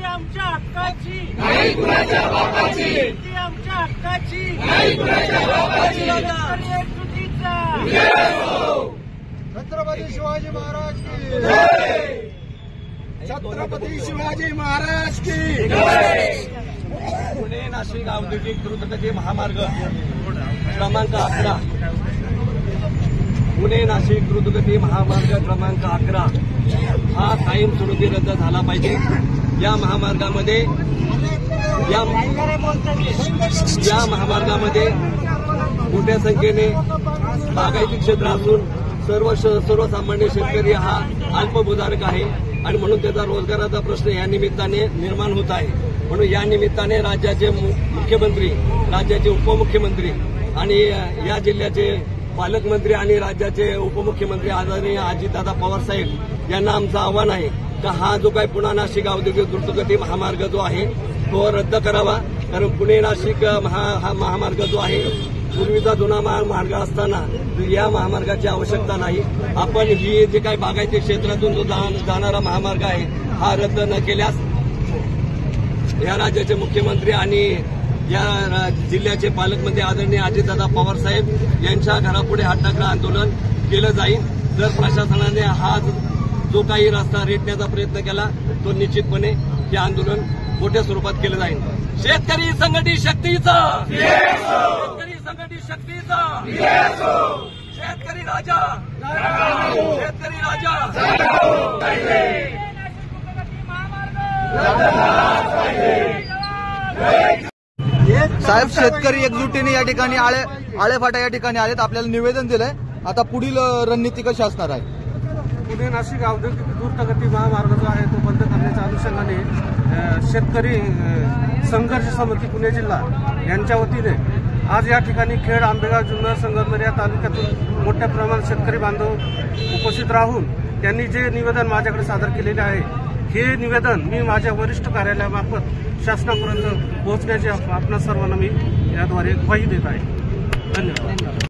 आमच्या हक्काची नाही कुणाच्या बापाची, आमच्या हक्काची नाही कुणाच्या बापाची, छत्रपती शिवाजी महाराज की जय, छत्रपती शिवाजी महाराज की जय। पुणे नाशिक औद्योगिक द्रुतगती महामार्ग क्रमांक 11, पुणे नाशिक द्रुतगती महामार्ग क्रमांक 11 हा कायमस्वरूपी रद्द झाला पाहिजे। या महामार्गामध्ये मोठ्या संख्येने बागायती क्षेत्र असून सर्वसामान्य शेतकरी हा अल्पभूधारक आहे आणि म्हणून त्याचा रोजगाराचा प्रश्न या निमित्ताने निर्माण होत आहे। म्हणून या निमित्ताने राज्याचे मुख्यमंत्री, राज्याचे उपमुख्यमंत्री आणि या जिल्ह्याचे पालकमंत्री आणि राज्याचे उपमुख्यमंत्री आदरणीय अजितदादा पवार साहेब यांना आमचं आव्हान आहे की हा जो काही पुणे नाशिक औद्योगिक द्रुतगती महामार्ग जो आहे तो रद्द करावा। कारण पुणे नाशिक हा महामार्ग जो आहे पूर्वीचा जुना महामार्ग असताना या महामार्गाची आवश्यकता नाही। आपण ही जे काही बागायती क्षेत्रातून जो जाणारा महामार्ग आहे हा रद्द न केल्यास या राज्याचे मुख्यमंत्री आणि या जिल्ह्याचे पालकमंत्री आदरणीय अजितदादा पवार साहेब यांच्या घरापुढे हत्याग्रह आंदोलन केलं जाईल। जर प्रशासनाने हा जो काही रस्ता रेटण्याचा प्रयत्न केला तो निश्चितपणे हे आंदोलन मोठ्या स्वरूपात केलं जाईल। शेतकरी संघटित शक्तीचा, शेतकरी संघटित शक्तीचा, शेतकरी राजा, शेतकरी राजा। साहेब, शेतकरी एकजुटीने या ठिकाणी आळेफाटा या ठिकाणी आलेत, आपल्याला निवेदन दिलंय। आता पुढील रणनीती कशी असणार आहे? पुणे नाशिक औद्योगिक द्रुतगती महामार्ग जो आहे तो बंद करण्याच्या अनुषंगाने शेतकरी संघर्ष समिती पुणे जिल्हा यांच्या वतीने आज या ठिकाणी खेड, आंबेगाव, जुन्नर, संगमनेर या तालुक्यातून मोठ्या प्रमाणात शेतकरी बांधव उपस्थित राहून त्यांनी जे निवेदन माझ्याकडे सादर केलेले आहे हे निवेदन मी माझ्या वरिष्ठ कार्यालयामार्फत शासनापर्यंत पोहोचण्याची आपणा सर्वांना मी याद्वारे ग्वाही देत आहे। धन्यवाद।